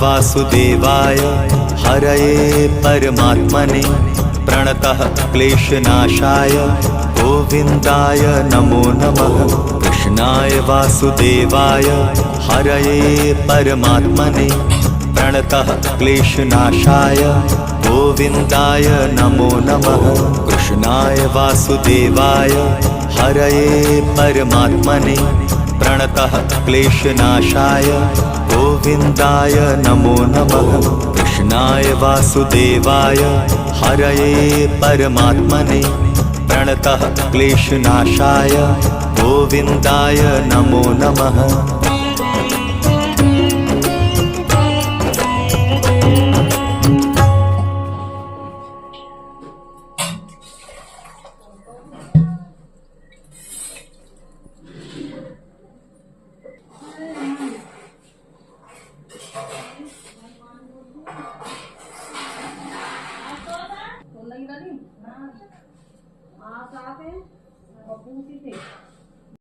वासुदेवाय हरये परमात्मने प्रणतः क्लेशनाशाय गोविन्दाय नमो नमः। कृष्णाय वासुदेवाय हरये परमात्मने प्रणतः क्लेशनाशाय गोविन्दाय नमो नमः। कृष्णाय वासुदेवाय हरये परमात्मने प्रणतः क्लेशनाशाय गोविन्दाय नमो नमः। कृष्णाय वासुदेवाय हरये परमात्मने प्रणतः क्लेशनाशाय गोविन्दाय नमो नमः। आप आते हैं और पूछी थे